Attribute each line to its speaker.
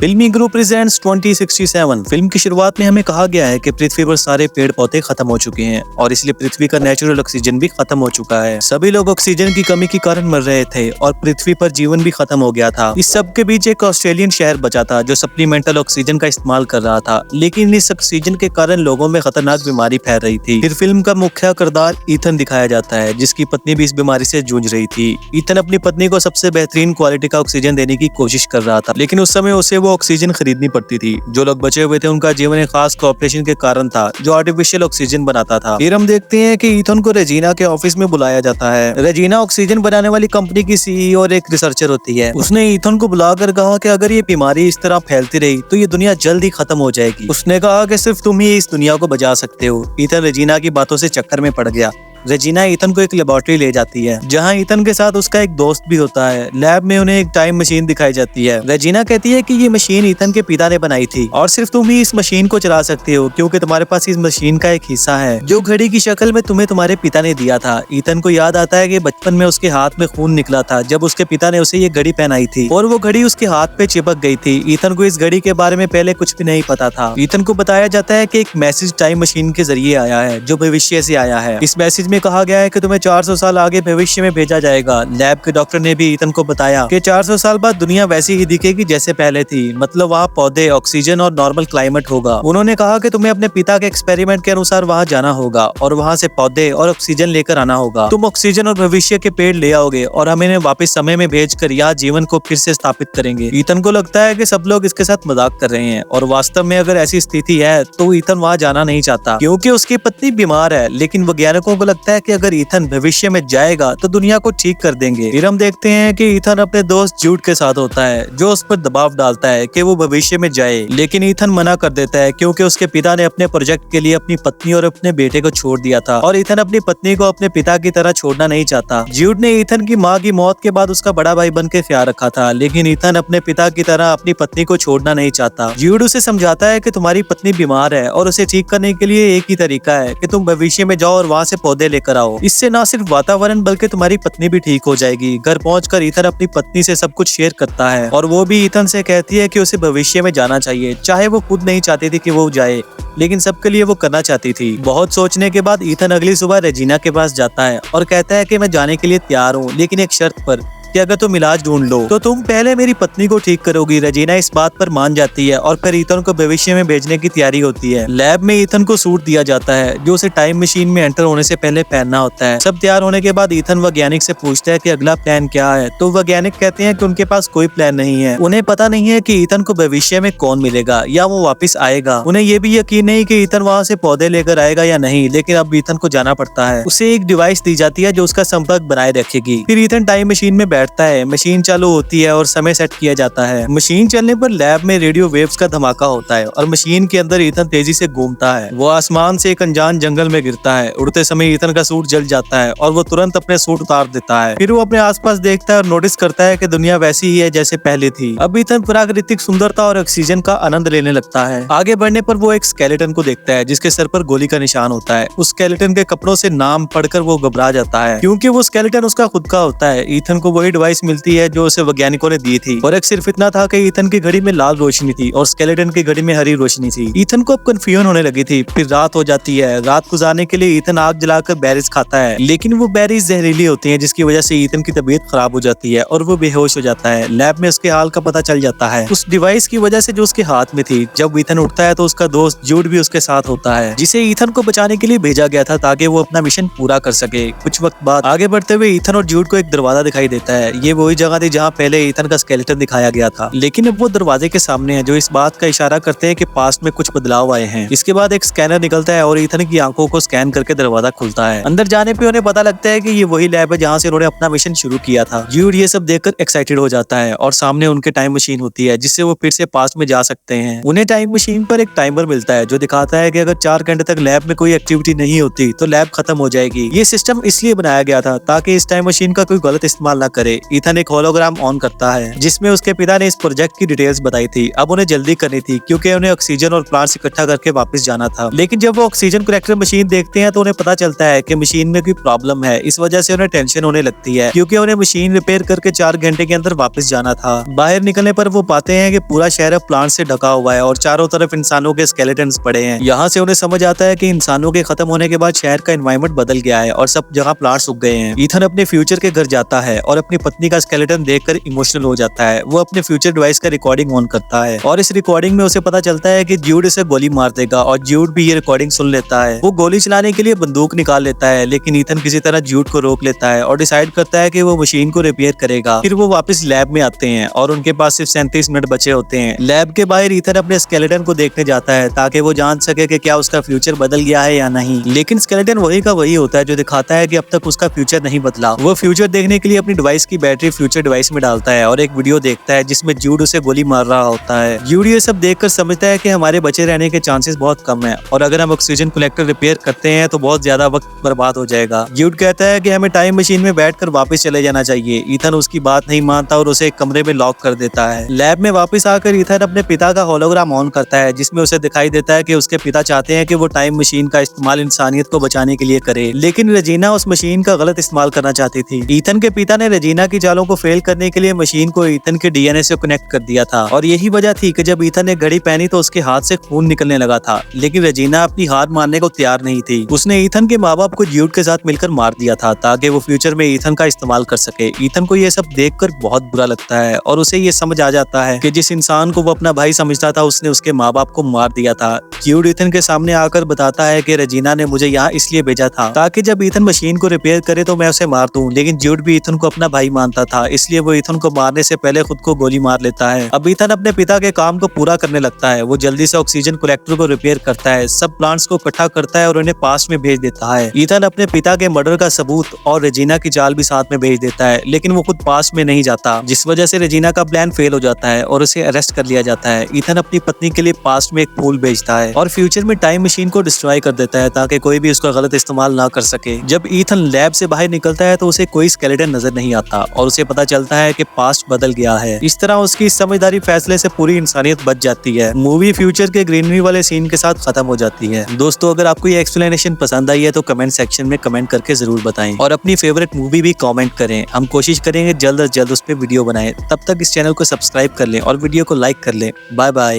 Speaker 1: फिल्मी group presents 2067। Film की शुरुआत में हमें कहा गया है कि पृथ्वी पर सारे पेड़ पौधे खत्म हो चुके हैं और इसलिए पृथ्वी का नेचुरल ऑक्सीजन भी खत्म हो चुका है। सभी लोग ऑक्सीजन की कमी के कारण मर रहे थे और पृथ्वी पर जीवन भी खत्म हो गया था। इस सब के बीच एक ऑस्ट्रेलियन शहर बचा था जो सप्लीमेंटल ऑक्सीजन का इस्तेमाल कर रहा था, लेकिन इस ऑक्सीजन के कारण लोगों में खतरनाक बीमारी फैल रही थी। फिर फिल्म का मुख्य किरदार ईथन दिखाया जाता है, जिसकी पत्नी भी इस बीमारी से जूझ रही थी। ईथन अपनी पत्नी को सबसे बेहतरीन क्वालिटी का ऑक्सीजन देने की कोशिश कर रहा था, लेकिन उस समय उसे वो ऑक्सीजन खरीदनी पड़ती थी। जो लोग बचे हुए थे उनका जीवन एक खास कॉर्पोरेशन के कारण था जो आर्टिफिशियल ऑक्सीजन बनाता था। फिर हम देखते हैं कि ईथन को रेजिना के ऑफिस में बुलाया जाता है। रेजिना ऑक्सीजन बनाने वाली कंपनी की सीईओ और एक रिसर्चर होती है। उसने ईथन को बुलाकर कहा कि अगर ये बीमारी इस तरह फैलती रही तो ये दुनिया जल्द ही खत्म हो जाएगी। उसने कहा कि सिर्फ तुम ही इस दुनिया को बचा सकते हो। ईथन रेजिना की बातों से चक्कर में पड़ गया। रेजिना ईथन को एक लेबोरेटरी ले जाती है जहां ईथन के साथ उसका एक दोस्त भी होता है। लैब में उन्हें एक टाइम मशीन दिखाई जाती है। रेजिना कहती है कि ये मशीन ईथन के पिता ने बनाई थी और सिर्फ तुम ही इस मशीन को चला सकते हो क्योंकि तुम्हारे पास इस मशीन का एक हिस्सा है जो घड़ी की शक्ल में तुम्हें तुम्हारे पिता ने दिया था। ईथन को याद आता है कि बचपन में उसके हाथ में खून निकला था जब उसके पिता ने उसे ये घड़ी पहनाई थी और वो घड़ी उसके हाथ पे चिपक गई थी। ईथन को इस घड़ी के बारे में पहले कुछ भी नहीं पता था। ईथन को बताया जाता है कि एक मैसेज टाइम मशीन के जरिए आया है जो भविष्य से आया है। इस मैसेज में कहा गया है कि तुम्हें 400 साल आगे भविष्य में भेजा जाएगा। लैब के डॉक्टर ने भी ईथन को बताया कि 400 साल बाद दुनिया वैसी ही दिखेगी जैसे पहले थी, मतलब वहाँ पौधे, ऑक्सीजन और नॉर्मल क्लाइमेट होगा। उन्होंने कहा कि तुम्हें अपने पिता के एक्सपेरिमेंट के अनुसार वहाँ जाना होगा और वहाँ से पौधे और ऑक्सीजन लेकर आना होगा। तुम ऑक्सीजन और भविष्य के पेड़ ले आओगे और हम इन्हें वापस समय में भेजकर यहाँ जीवन को फिर से स्थापित करेंगे। ईथन को लगता है कि सब लोग इसके साथ मजाक कर रहे हैं और वास्तव में अगर ऐसी स्थिति है तो ईथन वहाँ जाना नहीं चाहता क्योंकि उसकी पत्नी बीमार है। लेकिन वैज्ञानिकों को लगता है कि अगर ईथन भविष्य में जाएगा तो दुनिया को ठीक कर देंगे। फिर हम देखते हैं कि ईथन अपने दोस्त जूड के साथ होता है जो उस पर दबाव डालता है कि वो भविष्य में जाए, लेकिन ईथन मना कर देता है क्योंकि उसके पिता ने अपने प्रोजेक्ट के लिए अपनी पत्नी और अपने बेटे को छोड़ दिया था और ईथन अपनी पत्नी को अपने पिता की तरह छोड़ना नहीं चाहता। जूड ने ईथन की माँ की मौत के बाद उसका बड़ा भाई बन के ख्याल रखा था, लेकिन ईथन अपने पिता की तरह अपनी पत्नी को छोड़ना नहीं चाहता। जूड उसे समझाता है कि तुम्हारी पत्नी बीमार है और उसे ठीक करने के लिए एक ही तरीका है कि तुम भविष्य में जाओ और वहाँ से पौधे लेकर आओ। इससे न सिर्फ वातावरण बल्कि तुम्हारी पत्नी भी ठीक हो जाएगी। घर पहुंचकर ईथन अपनी पत्नी से सब कुछ शेयर करता है और वो भी ईथन से कहती है कि उसे भविष्य में जाना चाहिए, चाहे वो खुद नहीं चाहती थी कि वो जाए, लेकिन सबके लिए वो करना चाहती थी। बहुत सोचने के बाद ईथन अगली सुबह रेजिना के पास जाता है और कहता है कि मैं जाने के लिए तैयार हूँ, लेकिन एक शर्त पर कि अगर तुम इलाज ढूंढ लो तो तुम पहले मेरी पत्नी को ठीक करोगी। रेजिना इस बात पर मान जाती है और फिर ईथन को भविष्य में भेजने की तैयारी होती है। लैब में ईथन को सूट दिया जाता है जो उसे टाइम मशीन में एंटर होने से पहले पहनना होता है। सब तैयार होने के बाद ईथन वैज्ञानिक से पूछता है कि अगला प्लान क्या है, तो वैज्ञानिक कहते हैं कि उनके पास कोई प्लान नहीं है। उन्हें पता नहीं है कि ईथन को भविष्य में कौन मिलेगा या वो वापस आएगा। उन्हें ये भी यकीन नहीं कि ईथन वहाँ से पौधे लेकर आएगा या नहीं, लेकिन अब ईथन को जाना पड़ता है। उसे एक डिवाइस दी जाती है जो उसका संपर्क बनाए रखेगी। फिर ईथन टाइम मशीन में बैठता है, मशीन चालू होती है और समय सेट किया जाता है। मशीन चलने पर लैब में रेडियो वेव्स का धमाका होता है और मशीन के अंदर ईथन तेजी से घूमता है। वो आसमान से एक अनजान जंगल में गिरता है। उड़ते समय ईथन का सूट जल जाता है और वो तुरंत अपने सूट उतार देता है। फिर वो अपने आसपास देखता है और नोटिस करता है कि दुनिया वैसी ही है जैसे पहले थी। अब ईथन प्राकृतिक सुंदरता और ऑक्सीजन का आनंद लेने लगता है। आगे बढ़ने पर वो एक स्केलेटन को देखता है जिसके सर पर गोली का निशान होता है। उस स्केलेटन के कपड़ों से नाम पढ़कर वो घबरा जाता है क्योंकि वो स्केलेटन उसका खुद का होता है। ईथन को वही डिवाइस मिलती है जो उसे वैज्ञानिकों ने दी थी। फर्क सिर्फ इतना था कि ईथन की घड़ी में लाल रोशनी थी और स्केलेटन की घड़ी में हरी रोशनी थी। ईथन को अब कंफ्यूजन होने लगी थी। फिर रात हो जाती है। रात गुजारने के लिए ईथन आग जलाकर बेरीज खाता है, लेकिन वो बेरीज जहरीली होती हैं जिसकी वजह से ईथन की तबीयत खराब हो जाती है और वो बेहोश हो जाता है। लैब में उसके हाल का पता चल जाता है उस डिवाइस की वजह से जो उसके हाथ में थी। जब ईथन उठता है तो उसका दोस्त जूड भी उसके साथ होता है जिसे ईथन को बचाने के लिए भेजा गया था ताकि वो अपना मिशन पूरा कर सके। कुछ वक्त बाद आगे बढ़ते हुए ईथन और जूड को एक दरवाजा दिखाई देता है। ये वही जगह थी जहाँ पहले ईथन का स्केलेटन दिखाया गया था, लेकिन अब वो दरवाजे के सामने है जो इस बात का इशारा करते हैं कि पास्ट में कुछ बदलाव आए हैं। इसके बाद एक स्कैनर निकलता है और ईथन की आंखों को स्कैन करके दरवाजा खुलता है। अंदर जाने पे उन्हें पता लगता है कि ये वही लैब है जहाँ से उन्होंने अपना मिशन शुरू किया था। जूड ये सब देखकर एक्साइटेड हो जाता है और सामने उनके टाइम मशीन होती है जिससे वो फिर से पास्ट में जा सकते हैं। उन्हें टाइम मशीन पर एक टाइमर मिलता है जो दिखाता है कि अगर 4 घंटे तक लैब में कोई एक्टिविटी नहीं होती तो लैब खत्म हो जाएगी। ये सिस्टम इसलिए बनाया गया था ताकि इस टाइम मशीन का कोई गलत इस्तेमाल ना करे। करे। ईथन एक होलोग्राम ऑन करता है जिसमें उसके पिता ने इस प्रोजेक्ट की डिटेल्स बताई थी। अब उन्हें जल्दी करनी थी क्योंकि उन्हें ऑक्सीजन और प्लांट्स इकट्ठा करके वापस जाना था। लेकिन जब वो ऑक्सीजन कलेक्टर मशीन देखते हैं तो उन्हें पता चलता है कि मशीन में कोई प्रॉब्लम है। इस वजह से उन्हें टेंशन होने लगती है क्योंकि उन्हें मशीन रिपेयर करके 4 घंटे के अंदर वापस जाना था। बाहर निकलने पर वो पाते हैं कि पूरा शहर अब प्लांट से ढका हुआ है और चारों तरफ इंसानों के स्केलेटन्स पड़े हैं। यहाँ से उन्हें समझ आता है कि इंसानों के खत्म होने के बाद शहर का एनवायरनमेंट बदल गया है और सब जगह प्लांट्स उग गए हैं। ईथन अपने फ्यूचर के घर जाता है और अपनी पत्नी का स्केलेटन देखकर इमोशनल हो जाता है। वो अपने फ्यूचर डिवाइस का रिकॉर्डिंग ऑन करता है और इस रिकॉर्डिंग में उसे पता चलता है कि ज्यूड इसे गोली मार देगा और ज्यूड भी ये रिकॉर्डिंग सुन लेता है। वो गोली चलाने के लिए बंदूक निकाल लेता है लेकिन ईथन किसी तरह ज्यूड को रोक लेता है और डिसाइड करता है कि वो मशीन को रिपेयर करेगा। फिर वो वापस लैब में आते हैं और उनके पास सिर्फ 37 मिनट बचे होते हैं। लैब के बाहर ईथन अपने स्केलेटन को देखने जाता है ताकि वो जान सके कि क्या उसका फ्यूचर बदल गया है या नहीं। लेकिन स्केलेटन वही का वही होता है जो दिखाता है कि अब तक उसका फ्यूचर नहीं बदला। वो फ्यूचर देखने के लिए अपनी डिवाइस की बैटरी फ्यूचर डिवाइस में डालता है और एक वीडियो देखता है जिसमें ज्यूड उसे गोली मार रहा होता है। ज्यूड ये सब देखकर समझता है कि हमारे बचे रहने के चांसेस बहुत कम है और अगर हम ऑक्सीजन कलेक्टर रिपेयर करते हैं तो बहुत ज्यादा वक्त बर्बाद हो जाएगा। ज्यूड कहता है कि हमें टाइम मशीन में बैठकर वापस चले जाना चाहिए। ईथन उसकी बात नहीं मानता और उसे एक कमरे में लॉक कर देता है। लैब में वापस आकर ईथन अपने पिता का होलोग्राम ऑन करता है जिसमें उसे दिखाई देता है कि उसके पिता चाहते हैं कि वो टाइम मशीन का इस्तेमाल इंसानियत को बचाने के लिए करे, लेकिन रेजिना उस मशीन का गलत इस्तेमाल करना चाहती थी। ईथन के पिता ने रेजिना की चालों को फेल करने के लिए मशीन को ईथन के डीएनए से कनेक्ट कर दिया था और यही वजह थी कि जब ईथन ने घड़ी पहनी तो उसके हाथ से खून निकलने लगा था। लेकिन रेजिना अपनी हार मानने को तैयार नहीं थी। उसने ईथन के माँ बाप को ज्यूड के साथ मिलकर मार दिया था ताकि वो फ्यूचर में ईथन का इस्तेमाल कर सके। ईथन को ये सब देखकर बहुत बुरा लगता है और उसे ये समझ आ जाता है कि जिस इंसान को वो अपना भाई समझता था उसने उसके माँ बाप को मार दिया था। ज्यूड ईथन के सामने आकर बताता है कि रेजिना ने मुझे यहाँ इसलिए भेजा था ताकि जब ईथन मशीन को रिपेयर करे तो मैं उसे मार दूं। लेकिन ज्यूड भी ईथन को अपना भाई मानता था इसलिए वो ईथन को मारने से पहले खुद को गोली मार लेता है। अब ईथन अपने पिता के काम को पूरा करने लगता है। वो जल्दी से ऑक्सीजन कलेक्टर को रिपेयर करता है, सब प्लांट्स को इकट्ठा करता है और उन्हें पास्ट में भेज देता है। ईथन अपने पिता के मर्डर का सबूत और रेजिना की चाल भी साथ में भेज देता है लेकिन वो खुद पास्ट में नहीं जाता जिस वजह से रेजिना का प्लान फेल हो जाता है और उसे अरेस्ट कर लिया जाता है। ईथन अपनी पत्नी के लिए पास्ट में एक फूल भेजता है और फ्यूचर में टाइम मशीन को डिस्ट्रॉय कर देता है ताकि कोई भी उसका गलत इस्तेमाल ना कर सके। जब ईथन लैब से बाहर निकलता है तो उसे कोई स्केलेटन नजर नहीं आता और उसे पता चलता है कि पास्ट बदल गया है। इस तरह उसकी समझदारी फैसले से पूरी इंसानियत बच जाती है। मूवी फ्यूचर के ग्रीनरी वाले सीन के साथ खत्म हो जाती है। दोस्तों अगर आपको ये एक्सप्लेनेशन पसंद आई है तो कमेंट सेक्शन में कमेंट करके जरूर बताएं और अपनी फेवरेट मूवी भी कमेंट करें। हम कोशिश करेंगे जल्द से जल्द उस पर वीडियो बनाएं। तब तक इस चैनल को सब्सक्राइब कर लें और वीडियो को लाइक कर लें। Bye bye.